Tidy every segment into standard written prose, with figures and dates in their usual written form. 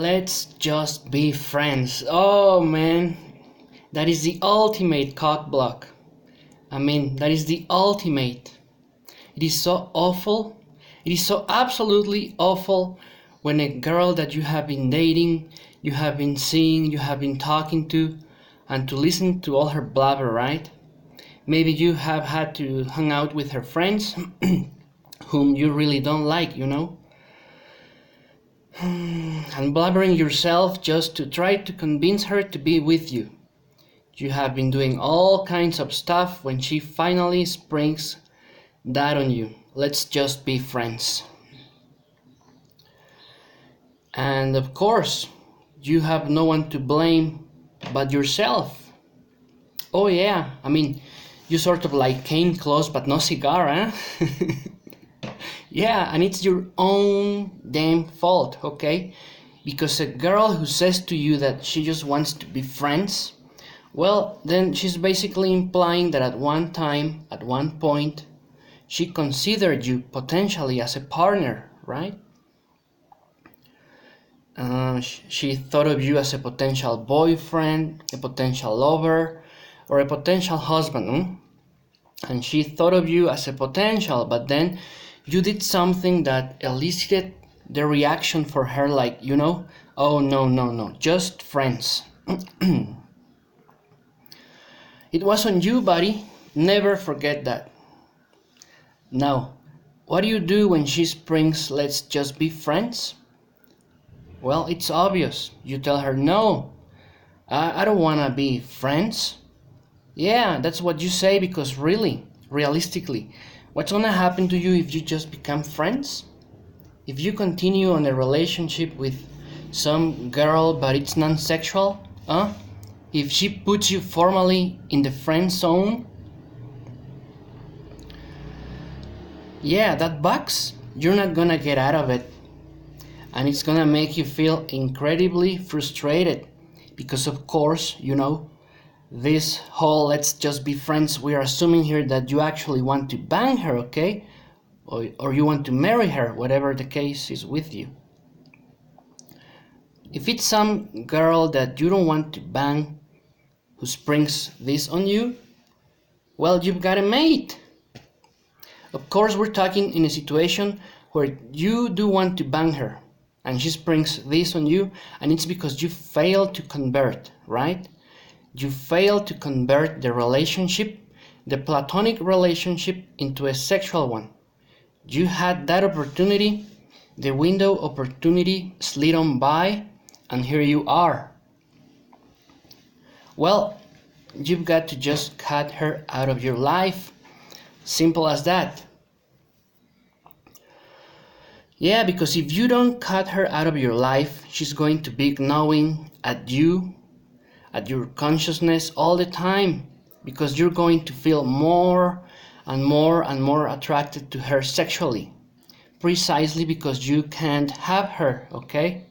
let's just be friends. Oh man, that is the ultimate cock block. That is the ultimate. It is so awful. It is so absolutely awful when a girl that you have been dating, you have been seeing, you have been talking to, and to listen to all her blabber, right? Maybe you have had to hang out with her friends whom you really don't like, and blabbering yourself just to try to convince her to be with you. You have been doing all kinds of stuff when she finally springs that on you. Let's just be friends. And of course, you have no one to blame but yourself. Oh yeah, you sort of like came close but no cigar, huh? Yeah, and it's your own damn fault, okay? Because a girl who says to you that she just wants to be friends, well, then she's basically implying that at one time, at one point, she considered you potentially as a partner, right? She thought of you as a potential boyfriend, a potential lover, or a potential husband. And she thought of you as a potential, but then you did something that elicited the reaction for her, like, oh no, just friends. It was on you, buddy. Never forget that. Now, what do you do when she springs, let's just be friends? Well, it's obvious. You tell her, no, I don't want to be friends. Yeah, that's what you say, because really, realistically, what's gonna happen to you if you just become friends? If you continue on a relationship with some girl but it's non-sexual, if she puts you formally in the friend zone, yeah, that box, you're not gonna get out of it. And it's gonna make you feel incredibly frustrated because, of course, this whole let's just be friends, we're assuming here that you actually want to bang her, okay? Or you want to marry her, whatever the case is with you. If it's some girl that you don't want to bang who springs this on you, well, you've got a mate. Of course, we're talking in a situation where you do want to bang her and she springs this on you, and it's because you failed to convert, right? You failed to convert the relationship, the platonic relationship, into a sexual one. You had that opportunity, the window opportunity slid on by, and here you are. Well, you've got to just cut her out of your life. Simple as that. Yeah, because if you don't cut her out of your life, she's going to be gnawing at you, at your consciousness all the time, because you're going to feel more and more and more attracted to her sexually, precisely because you can't have her, okay?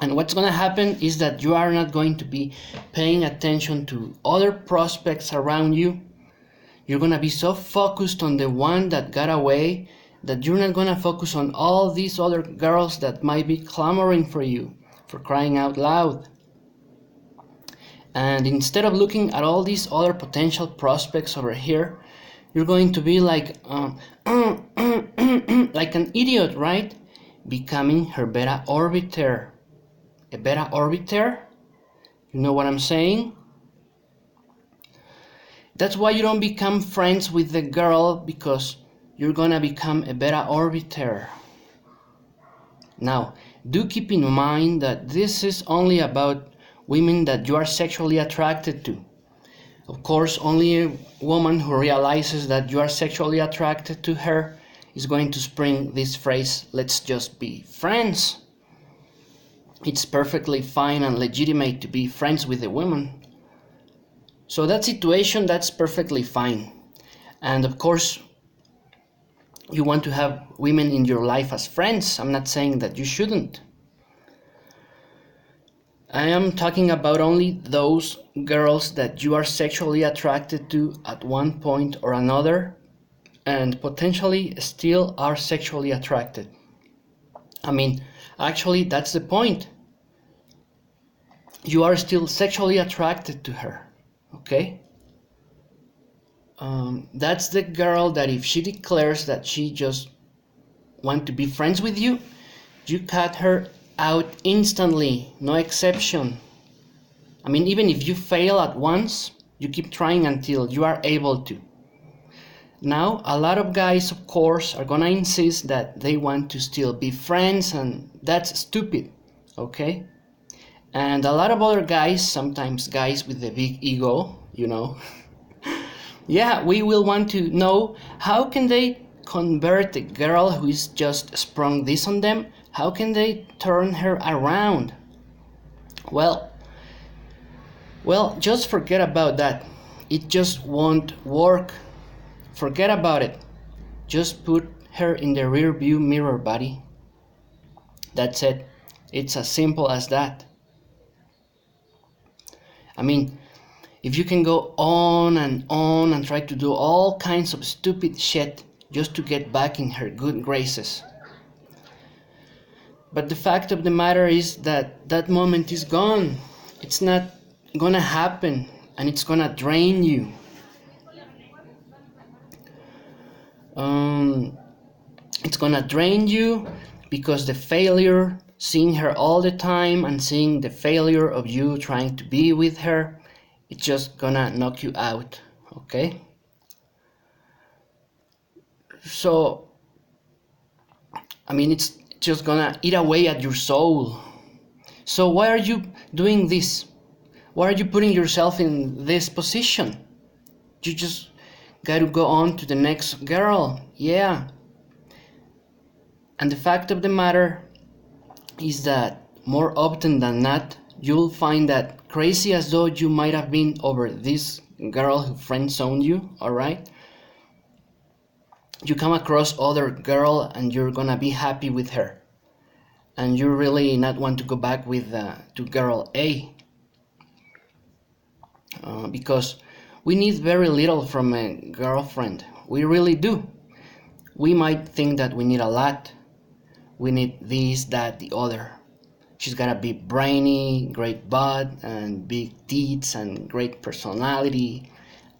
And what's going to happen is that you are not going to be paying attention to other prospects around you. You're going to be so focused on the one that got away that you're not going to focus on all these other girls that might be clamoring for you, for crying out loud. And instead of looking at all these other potential prospects over here, you're going to be like like an idiot, right? Becoming her beta orbiter. A beta orbiter? You know what I'm saying? That's why you don't become friends with the girl, because you're gonna become a beta orbiter. Now, do keep in mind that this is only about women that you are sexually attracted to. Of course, only a woman who realizes that you are sexually attracted to her is going to spring this phrase, let's just be friends. It's perfectly fine and legitimate to be friends with a woman. So that situation, that's perfectly fine. And of course, you want to have women in your life as friends. I'm not saying that you shouldn't. I am talking about only those girls that you are sexually attracted to at one point or another, and potentially still are sexually attracted. I mean, actually, that's the point. You are still sexually attracted to her, okay? That's the girl that if she declares that she just want to be friends with you, you cut her out instantly, no exception. I mean, even if you fail at once, you keep trying until you are able to. Now, a lot of guys, of course, are gonna insist that they want to still be friends, and that's stupid, okay? And a lot of other guys, sometimes guys with a big ego, yeah, we will want to know how can they convert a girl who is just sprung this on them? How can they turn her around? Well, just forget about that. It just won't work. Forget about it. Just put her in the rear view mirror, buddy. That's it. It's as simple as that. I mean, if you can go on and try to do all kinds of stupid shit just to get back in her good graces. But the fact of the matter is that that moment is gone. It's not gonna happen, and it's gonna drain you. It's gonna drain you because the failure, seeing her all the time and seeing the failure of you trying to be with her, it's just gonna knock you out, okay? So, I mean, it's just gonna eat away at your soul. So why are you doing this? Why are you putting yourself in this position? You just gotta go on to the next girl, yeah. And the fact of the matter is that more often than not, you'll find that crazy as though you might have been over this girl who friend-zoned you, alright? You come across other girl and you're gonna be happy with her. And you really not want to go back with to girl A. Because we need very little from a girlfriend. We really do. We might think that we need a lot. We need this, that, the other. She's gotta be brainy, great butt, and big tits, and great personality,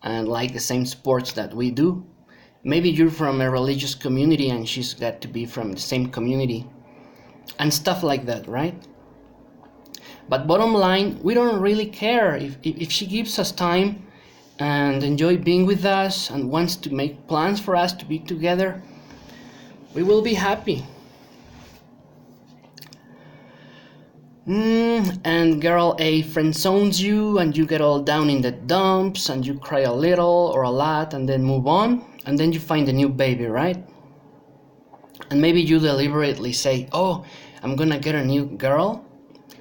and like the same sports that we do. Maybe you're from a religious community and she's got to be from the same community, and stuff like that, right? But bottom line, we don't really care if she gives us time and enjoy being with us and wants to make plans for us to be together. We will be happy. And girl A friend zones you and you get all down in the dumps and you cry a little or a lot and then move on, and then you find a new baby, right? And maybe you deliberately say, oh, I'm gonna get a new girl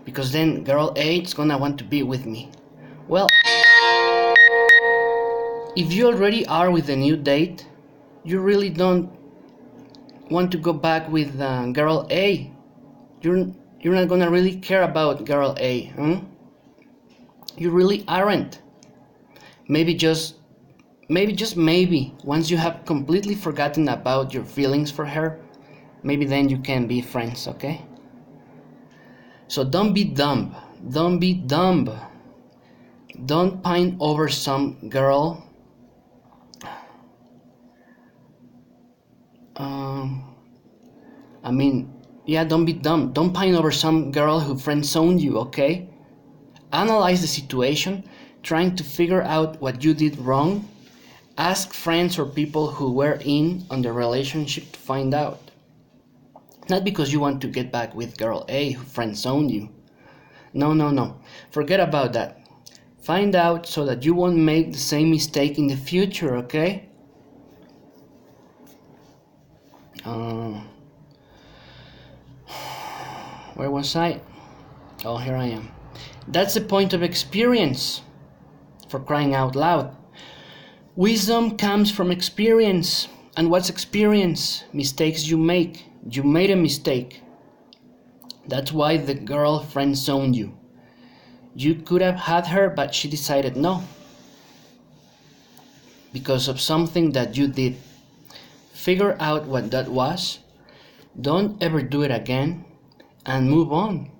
because then girl A is gonna want to be with me. Well, if you already are with a new date, you really don't want to go back with girl A. You're not gonna really care about girl A, You really aren't. Maybe once you have completely forgotten about your feelings for her, maybe then you can be friends, okay? So don't be dumb. Don't be dumb. Don't pine over some girl. Don't be dumb. Don't pine over some girl who friend-zoned you, okay? Analyze the situation, trying to figure out what you did wrong. Ask friends or people who were in on the relationship to find out. Not because you want to get back with girl A who friend-zoned you. No. Forget about that. Find out so that you won't make the same mistake in the future, okay? Where was I? Oh, here I am. That's the point of experience, for crying out loud. Wisdom comes from experience. And what's experience? Mistakes you make. You made a mistake. That's why the girl friend-zoned you. You could have had her, but she decided no. Because of something that you did. Figure out what that was. Don't ever do it again and move on.